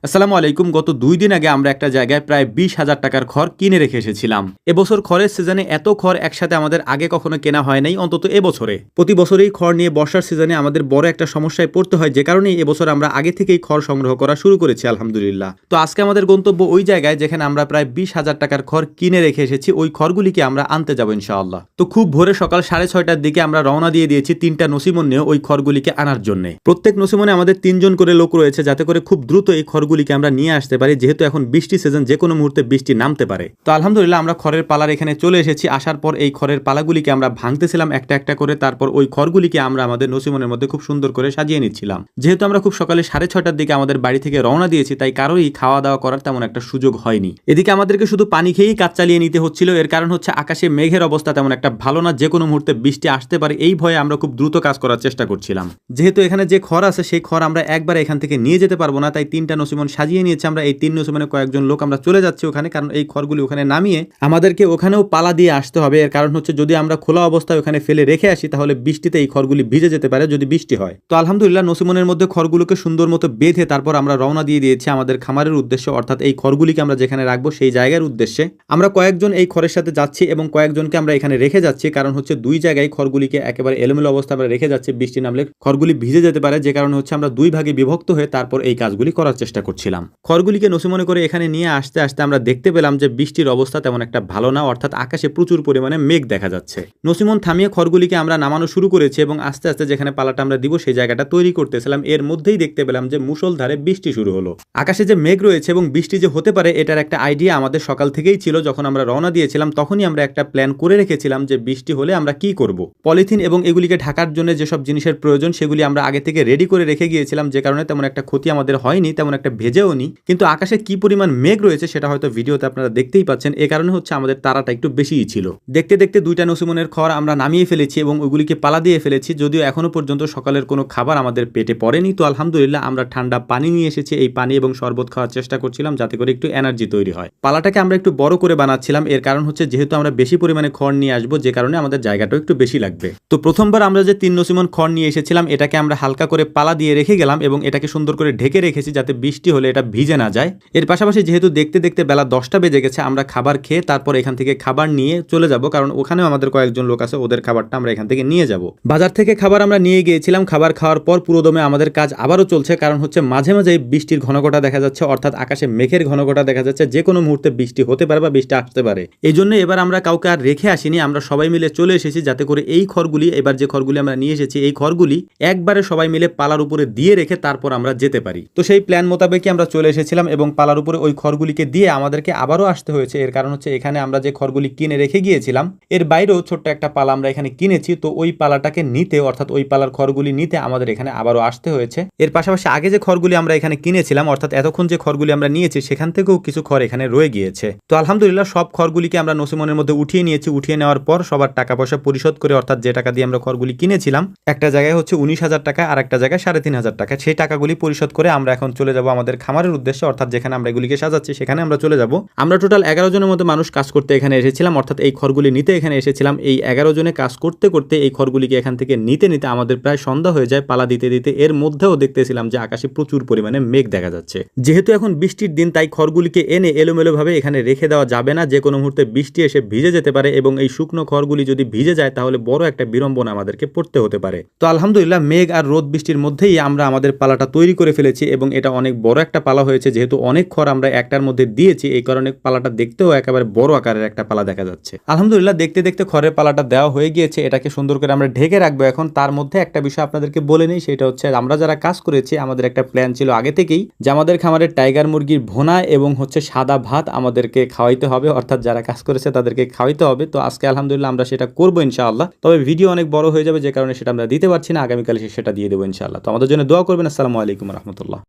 আসসালামু আলাইকুম। গত ২ দিন আগে আমরা একটা জায়গায় প্রায় ২০,০০০ টাকার খড় কিনে রেখে এসেছিলাম। এবছর খড়ের সিজনে এত খড় একসাথে আমাদের আগে কখনো কেনা হয় নাই, অন্তত এবছরে। প্রতি বছরেই খড় নিয়ে বর্ষার সিজনে আমাদের বড় একটা সমস্যায় পড়তে হয়, যে কারণেই এবছর আমরা আগে থেকেই খড় সংগ্রহ করা শুরু করেছি আলহামদুলিল্লাহ। তো আজকে আমাদের গন্তব্য ওই জায়গায় যেখানে আমরা প্রায় ২০,০০০ টাকার খড় কিনে রেখে এসেছি। ওই খড়গুলিকে আমরা আনতে যাবো ইনশাআল্লাহ। তো খুব ভোরে সকাল 6:30টার দিকে আমরা রওনা দিয়ে দিয়েছি ৩টা নসিমন নিয়ে ওই খড়গুলিকে আনার জন্য। প্রত্যেক নসিমনে আমাদের ৩ জন করে লোক রয়েছে, যাতে করে খুব দ্রুত এই খড়গুলিকে আমরা নিয়ে আসতে পারি, যেহেতু এখন বৃষ্টি সিজন, যে কোনো মুহূর্তে বৃষ্টি নামতে পারে। তো আলহামদুলিল্লাহ আমরা খড়ের পালার এখানে চলে এসেছি। আসার পর এই খড়ের পালাগুলিকে আমরা ভাঙতেছিলাম একটা একটা করে। তারপর ওই খড়গুলিকে আমরা আমাদের নসিমনের মধ্যে খুব সুন্দর করে সাজিয়ে নিচ্ছিলাম। যেহেতু আমরা খুব সকালে 6:30টার দিকে আমাদের বাড়ি থেকে রওনা দিয়েছি, তাই কারোই খাওয়া দাওয়া করার তেমন একটা সুযোগ হয়নি। এদিকে আমাদেরকে শুধু পানি খেয়েই কাজ চালিয়ে নিতে হচ্ছিল। এর কারণ হচ্ছে আকাশে মেঘের অবস্থা তেমন একটা ভালো না, যে কোনো মুহূর্তে বৃষ্টি আসতে পারে। এই ভয়ে আমরা খুব দ্রুত কাজ করার চেষ্টা করছিলাম। যেহেতু এখানে যে খড় আছে সেই খড় আমরা একবারে এখান থেকে নিয়ে যেতে পারবো না, তাই 3টা নসিমন সাজিয়ে নিয়েছি আমরা। এই 3 নসিমনে কয়েকজন লোক আমরা চলে যাচ্ছি ওখানে, কারণ এই খড়গুলি ওখানে নামিয়ে আমাদেরকে ওখানেও পালা দিয়ে আসতে হবে। এর কারণ হচ্ছে যদি আমরা খোলা অবস্থায় ওখানে ফেলে রেখে আসি, তাহলে বৃষ্টিতে এই খড়গুলি ভিজে যেতে পারে যদি বৃষ্টি হয়। তো আলহামদুলিল্লাহ নসিমনের মধ্যে খড়গুলোকে সুন্দর মতো বেঁধে তারপর আমরা রওনা দিয়ে দিয়েছি আমাদের খামারের উদ্দেশ্যে, অর্থাৎ এই খড়গুলিকে আমরা যেখানে রাখবো সেই জায়গার উদ্দেশ্যে। আমরা কয়েকজন এই খড়ের সাথে যাচ্ছি এবং কয়েকজনকে আমরা এখানে রেখে যাচ্ছি, কারণ হচ্ছে দুই জায়গায় খড়গুলিকে একেবারে এলোমেলো অবস্থা আমরা রেখে যাচ্ছি। বৃষ্টি নামলে খড়গুলি ভিজে যেতে পারে, যে কারণে হচ্ছে আমরা দুই ভাগে বিভক্ত হয়ে তারপর এই কাজগুলি করার চেষ্টা করছিলাম। খড়গুলিকে নসিমনে করে এখানে নিয়ে আসতে আসতে আমরা দেখতে পেলাম যে বৃষ্টির অবস্থা তেমন একটা ভালো না, অর্থাৎ আকাশে প্রচুর পরিমাণে মেঘ দেখা যাচ্ছে। নসিমন থামিয়ে খড়গুলিকে আমরা নামানো শুরু করেছি এবং আস্তে আস্তে যেখানে পালাটা আমরা দিব সেই জায়গাটা তৈরি করতেছিলাম। এর মধ্যেই দেখতে পেলাম যে মুষলধারে বৃষ্টি শুরু হলো। আকাশে যে মেঘ রয়েছে এবং বৃষ্টি যে হতে পারে, এটার একটা আইডিয়া আমাদের সকাল থেকেই ছিল। যখন আমরা রওনা দিয়েছিলাম তখনই আমরা একটা প্ল্যান করে রেখেছিলাম যে বৃষ্টি হলে আমরা কি করব। পলিথিন এবং এগুলিকে ঢাকার জন্য যেসব জিনিসের প্রয়োজন সেগুলি আমরা আগে থেকে রেডি করে রেখে গিয়েছিলাম, যে কারণে তেমন একটা ক্ষতি আমাদের হয়নি, তেমন একটা ভেজেও নি। কিন্তু আকাশে কি পরিমাণ মেঘ রয়েছে সেটা হয়তো ভিডিওতে আপনারা দেখতেই পাচ্ছেন। এ কারণে হচ্ছে আমাদের তারাটা একটু বেশিই ছিল। দেখতে দেখতে 2টা নসিমনের খড় আমরা নামিয়ে ফেলেছি এবং ওইগুলিকে পালা দিয়ে ফেলেছি। যদিও এখনো পর্যন্ত সকালের কোনো খাবার আমাদের পেটে পড়েনি। তো আলহামদুলিল্লাহ আমরা ঠান্ডা পানি নিয়ে এসেছি। এই পানি এবং শরবত খাওয়ার চেষ্টা করছিলাম, যাতে করে একটু এনার্জি তৈরি হয়। পালাটাকে আমরা একটু বড় করে বানাচ্ছিলাম। এর কারণ হচ্ছে যেহেতু আমরা বেশি পরিমাণে খড় নিয়ে আসবো, যে কারণে আমাদের জায়গাটাও একটু বেশি লাগবে। তো প্রথমবার আমরা যে 3 নসিমন খড় নিয়ে এসেছিলাম, এটাকে আমরা হালকা করে পালা দিয়ে রেখে গেলাম এবং এটাকে সুন্দর করে ঢেকে রেখেছি, যাতে বৃষ্টি হলে এটা ভিজে না যায়। এর পাশাপাশি যেহেতু দেখতে দেখতে বেলা 10টা বেজে গেছে, আমরা খাবার খেয়ে তারপর এখান থেকে খাবার নিয়ে চলে যাব, কারণ ওখানেও আমাদের কয়েকজন লোক আছে, ওদের খাবারটা আমরা এখান থেকে নিয়ে যাব। বাজার থেকে খাবার আমরা নিয়ে গিয়েছিলাম। খাবার খাওয়ার পর পুরোদমে আমাদের কাজ আবারও চলছে, কারণ হচ্ছে মাঝে মাঝে বৃষ্টির ঘনঘটা দেখা যাচ্ছে, অর্থাৎ আকাশে মেঘের ঘনঘটা দেখা যাচ্ছে। যে কোনো মুহূর্তে বৃষ্টি হতে পারে বা বৃষ্টি আসতে পারে। এই জন্য এবার আমরা কাউকে আর রেখে আসিনি, আমরা সবাই মিলে চলে এসেছি, যাতে করে এই খড়গুলি, এবার যে খড়গুলি আমরা নিয়ে এসেছি এই খড়গুলি একবারে সবাই মিলে পালার উপরে দিয়ে রেখে তারপর আমরা যেতে পারি। তো সেই প্ল্যান মোতাবেকই আমরা চলে এসেছিলাম এবং পালার উপরে ওই খড়গুলিকে দিয়ে আমাদেরকে আবারও আসতে হয়েছে। এর কারণ হচ্ছে এখানে আমরা যে খড়গুলি কিনে রেখে গিয়েছিলাম এর বাইরেও ছোট্ট একটা পালা আমরা এখানে কিনেছি। তো ওই পালাটাকে নিতে, অর্থাৎ ওই পালার খড়গুলি নিতে আমাদের এখানে আবারও আসতে হয়েছে। এর পাশাপাশি আগে যে খড়গুলি আমরা এখানে কিনেছিলাম, অর্থাৎ এতক্ষণ যে খড়গুলি আমরা নিয়েছি সেখান থেকেও কিছু খড় এখানে রয়ে গিয়েছে। তো আলহামদুলিল্লাহ সব খড়গুলিকে আমরা নসিমনের মধ্যে উঠিয়ে নিয়েছি। উঠিয়ে নেওয়ার পর সবার টাকা পয়সা পরিশোধ করে, অর্থাৎ যে টাকা দিয়ে আমরা খড়গুলি কিনেছিলাম, একটা জায়গায় হচ্ছে 19,000 টাকা আর একটা জায়গায় 3,500 টাকা, সেই টাকাগুলি পরিশোধ করে আমরা এখন চলে যাব আমাদের খামারের উদ্দেশ্যে, অর্থাৎ যেখানে আমরা এগুলিকে সাজাচ্ছি সেখানে আমরা চলে যাব। আমরা টোটাল 11 জনের মতো মানুষ কাজ করতে এখানে এসেছিলাম, অর্থাৎ এই খড়গুলি নিতে এখানে এসেছিলাম। এই 11 জনে কাজ করতে করতে এই খড়গুলিকে এখান থেকে নিতে নিতে আমাদের প্রায় সন্ধ্যা হয়ে যায় পালা দিতে দিতে। এর মধ্যেও দেখতেছিলাম যে আকাশে প্রচুর পরিমাণে মেঘ দেখা যাচ্ছে। যেহেতু এখন বৃষ্টির দিন, তাই খড়গুলিকে এনে এলোমেলো ভাবে এখানে রেখে দেওয়া যাবে না। যে কোনো মুহূর্তে বৃষ্টি এসে ভিজে যেতে পারে এবং এই শুকনো খড়গুলি যদি ভিজে যায় তাহলে বড় একটা বিড়ম্বনা আমাদেরকে পড়তে হতে পারে। তো আলহামদুলিল্লাহ মেঘ আর রোদ বৃষ্টির মধ্যেই আমরা আমাদের পালাটা তৈরি করে ফেলেছি এবং এটা অনেক বড় একটা পালা হয়েছে। যেহেতু অনেক খড় আমরা একটার মধ্যে দিয়েছি, এই কারণে পালাটা দেখতেও একেবারে বড় আকারের একটা পালা দেখা যাচ্ছে। আলহামদুলিল্লাহ দেখতে দেখতে খড়ের পালাটা দেওয়া হয়ে গিয়েছে। এটাকে সুন্দর করে আমরা ঢেকে রাখবো। এখন তার মধ্যে একটা বিষয় আপনাদেরকে বলে নেই, সেটা হচ্ছে আমরা যারা কাজ করেছি আমাদের একটা প্ল্যান ছিল আগে থেকেই যে আমাদের খামারের টাইগার মুরগির ভুনা এবং হচ্ছে সাদা ভাত আমাদেরকে খাওয়াইতে হবে, অর্থাৎ যারা কাজ করেছে তাদেরকে খাওয়াইতে হবে। তো আজকে আলহামদুলিল্লাহ আমরা সেটা করবো ইনশাআল্লাহ। তবে ভিডিও অনেক বড় হয়ে যাবে, যে কারণে সেটা আমরা দিতে পারছি না। আগামীকাল সেটা দিয়ে দেবো ইনশাআল্লাহ। তো আমাদের জন্য দোয়া করবেন। আসসালামু আলাইকুম রহমতুল্লাহ।